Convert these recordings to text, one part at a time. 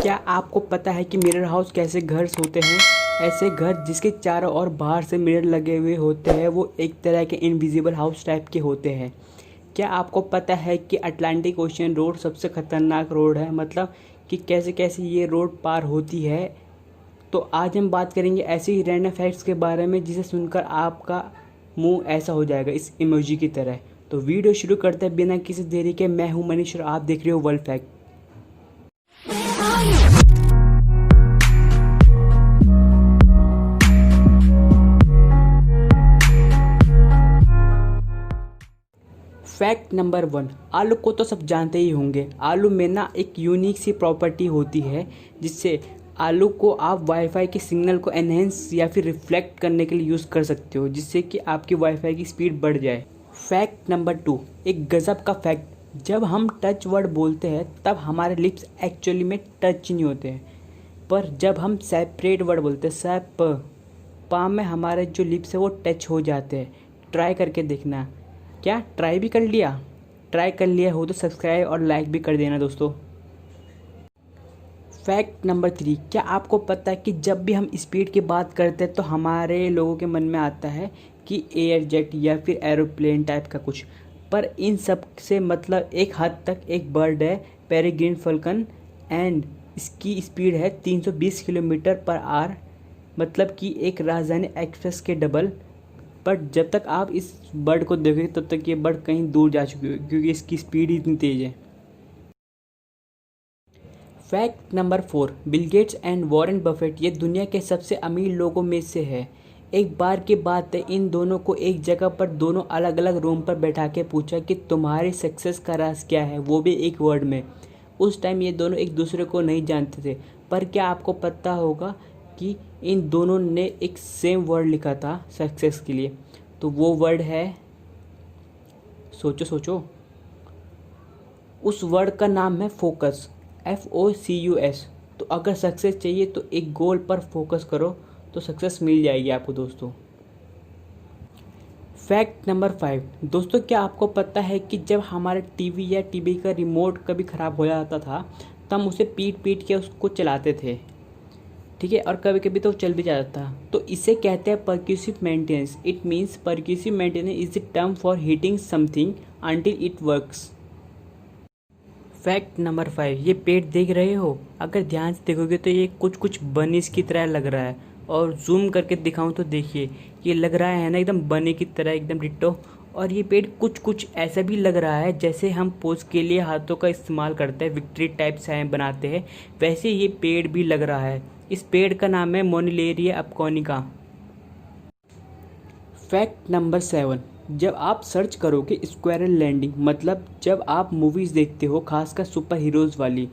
क्या आपको पता है कि मिरर हाउस कैसे घर होते हैं? ऐसे घर जिसके चारों ओर बाहर से मिरर लगे हुए होते हैं, वो एक तरह के इनविजिबल हाउस टाइप के होते हैं। क्या आपको पता है कि अटलांटिक ओशियन रोड सबसे खतरनाक रोड है? मतलब कि कैसे कैसे ये रोड पार होती है। तो आज हम बात करेंगे ऐसे ही रैंडम फैक्ट्स के बारे में जिसे सुनकर आपका मुंह ऐसा हो जाएगा, इस इमोजी की तरह। तो वीडियो शुरू करते हैं बिना किसी देरी के। मैं हूं मनीष और आप देख रहे हो वर्ल्ड फैक्ट। फैक्ट नंबर 1, आलू को तो सब जानते ही होंगे। आलू में ना एक यूनिक सी प्रॉपर्टी होती है जिससे आलू को आप वाईफाई के सिग्नल को एनहेंस या फिर रिफ्लेक्ट करने के लिए यूज़ कर सकते हो, जिससे कि आपकी वाईफाई की स्पीड बढ़ जाए। फैक्ट नंबर 2, एक गज़ब का फैक्ट। जब हम टच वर्ड बोलते हैं तब हमारे लिप्स एक्चुअली में टच नहीं होते हैं, पर जब हम सेपरेट वर्ड बोलते हैं सैप पा में हमारे जो लिप्स है वो टच हो जाते हैं। ट्राई करके देखना। क्या ट्राई भी कर लिया? ट्राई कर लिया हो तो सब्सक्राइब और लाइक भी कर देना दोस्तों। फैक्ट नंबर 3, क्या आपको पता है कि जब भी हम स्पीड की बात करते हैं तो हमारे लोगों के मन में आता है कि एयर जेट या फिर एरोप्लेन टाइप का कुछ, पर इन सब से मतलब एक हद तक एक बर्ड है, पेरेग्रीन फॉल्कन, एंड इसकी स्पीड है 320 किलोमीटर पर आवर, मतलब कि एक राजधानी एक्सप्रेस के डबल। बट जब तक आप इस बर्ड को देखोगे तब तक ये बर्ड कहीं दूर जा चुकी है क्योंकि इसकी स्पीड इतनी तेज़ है। Fact number 4, Bill Gates and Warren Buffett ये दुनिया के सबसे अमीर लोगों में से है। एक बार की बात है, इन दोनों को एक जगह पर दोनों अलग अलग रूम पर बैठा के पूछा कि तुम्हारी सक्सेस का राज क्या है, वो भी एक वर्ड में। उस टाइम ये दोनों एक दूसरे को नहीं जानते थे, पर क्या आपको पता होगा कि इन दोनों ने एक सेम वर्ड लिखा था सक्सेस के लिए? तो वो वर्ड है, सोचो सोचो, उस वर्ड का नाम है फोकस, FOCUS। तो अगर सक्सेस चाहिए तो एक गोल पर फोकस करो तो सक्सेस मिल जाएगी आपको दोस्तों। फैक्ट नंबर 5, दोस्तों क्या आपको पता है कि जब हमारे टीवी या टीवी का रिमोट कभी ख़राब हो जाता था तो हम उसे पीट पीट के उसको चलाते थे, ठीक है, और कभी कभी तो चल भी जाता था। तो इसे कहते हैं percussive maintenance. It means percussive maintenance is the term for hitting something until it works. Fact number 5, ये पेड़ देख रहे हो? अगर ध्यान से देखोगे तो ये कुछ कुछ बनिस की तरह लग रहा है, और जूम करके दिखाऊं तो देखिए ये लग रहा है ना एकदम बने की तरह, एकदम डिट्टो। और ये पेड़ कुछ कुछ ऐसा भी लग रहा है जैसे हम पोज के लिए हाथों का इस्तेमाल करते हैं, विक्ट्री टाइप साइन बनाते हैं, वैसे ये पेड़ भी लग रहा है। इस पेड़ का नाम है मोनिलेरिया अपकोनिका। फैक्ट नंबर 7, जब आप सर्च करोगे स्क्वायरल लैंडिंग, मतलब जब आप मूवीज़ देखते हो खासकर सुपर हीरोज़ वाली,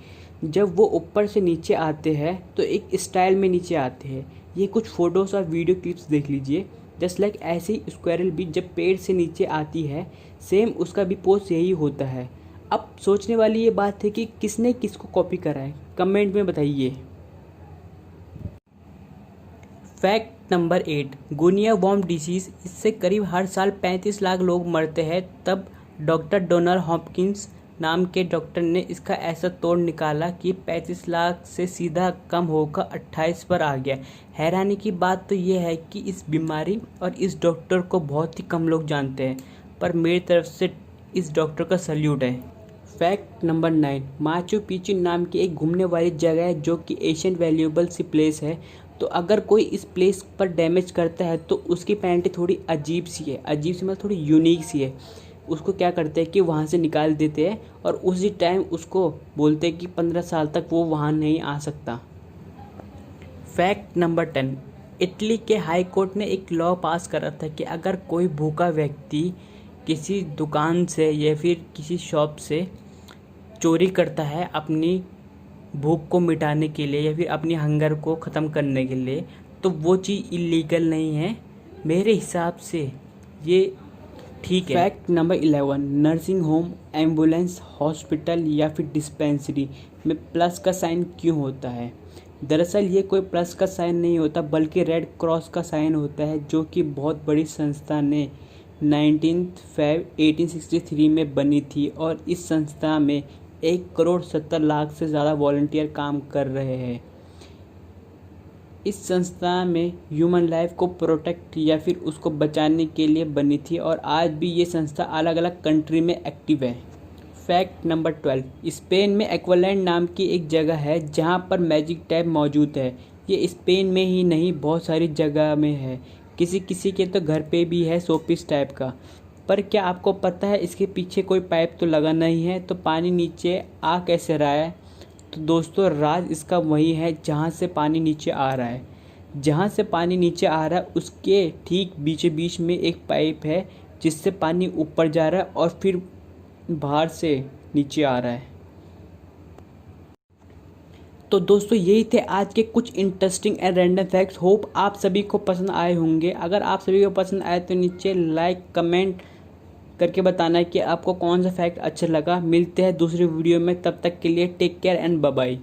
जब वो ऊपर से नीचे आते हैं तो एक स्टाइल में नीचे आते हैं। ये कुछ फ़ोटोज़ और वीडियो क्लिप्स देख लीजिए। जस्ट लाइक ऐसे ही स्क्वायरल भी जब पेड़ से नीचे आती है, सेम उसका भी पोज यही होता है। अब सोचने वाली ये बात है कि किसने किसको कॉपी करा है, कमेंट में बताइए। फैक्ट नंबर 8, गुनिया वॉर्म डिसीज़, इससे करीब हर साल 35 लाख लोग मरते हैं। तब डॉक्टर डोनाल्ड हॉपकिंस नाम के डॉक्टर ने इसका ऐसा तोड़ निकाला कि 35 लाख से सीधा कम होकर 28 पर आ गया। हैरानी की बात तो यह है कि इस बीमारी और इस डॉक्टर को बहुत ही कम लोग जानते हैं, पर मेरी तरफ से इस डॉक्टर का सल्यूट है। फैक्ट नंबर 9, माचू पिचू नाम की एक घूमने वाली जगह है जो कि एशियन वैल्यूएबल सी प्लेस है। तो अगर कोई इस प्लेस पर डैमेज करता है तो उसकी पेनल्टी थोड़ी अजीब सी है, अजीब सी मतलब थोड़ी यूनिक सी है। उसको क्या करते हैं कि वहाँ से निकाल देते हैं और उसी टाइम उसको बोलते हैं कि 15 साल तक वो वहाँ नहीं आ सकता। फैक्ट नंबर 10, इटली के हाई कोर्ट ने एक लॉ पास करा था कि अगर कोई भूखा व्यक्ति किसी दुकान से या फिर किसी शॉप से चोरी करता है अपनी भूख को मिटाने के लिए या फिर अपनी हंगर को ख़त्म करने के लिए, तो वो चीज़ इलीगल नहीं है। मेरे हिसाब से ये ठीक है। Fact number 11, nursing home, ambulance, hospital या फिर डिस्पेंसरी में प्लस का साइन क्यों होता है? दरअसल ये कोई प्लस का साइन नहीं होता बल्कि रेड क्रॉस का साइन होता है, जो कि बहुत बड़ी संस्था ने 19 फरवरी 1863 में बनी थी। और इस संस्था में 1,70,00,000 से ज़्यादा वॉलंटियर काम कर रहे हैं। इस संस्था में ह्यूमन लाइफ को प्रोटेक्ट या फिर उसको बचाने के लिए बनी थी और आज भी ये संस्था अलग अलग कंट्री में एक्टिव है। फैक्ट नंबर 12, स्पेन में एक्वालैंड नाम की एक जगह है जहाँ पर मैजिक टैप मौजूद है। ये स्पेन में ही नहीं बहुत सारी जगह में है, किसी किसी के तो घर पे भी है शोपीस टाइप का। पर क्या आपको पता है इसके पीछे कोई पाइप तो लगा नहीं है, तो पानी नीचे आ कैसे रहा है? तो दोस्तों राज इसका वही है जहाँ से पानी नीचे आ रहा है। जहाँ से पानी नीचे आ रहा है उसके ठीक बीच बीच में एक पाइप है जिससे पानी ऊपर जा रहा है और फिर बाहर से नीचे आ रहा है। तो दोस्तों यही थे आज के कुछ interesting and random facts. Hope आप सभी को पसंद आए होंगे। अगर आप सभी को पसंद आए तो नीचे लाइक कमेंट करके बताना है कि आपको कौन सा फैक्ट अच्छा लगा। मिलते हैं दूसरी वीडियो में, तब तक के लिए take care and bye bye.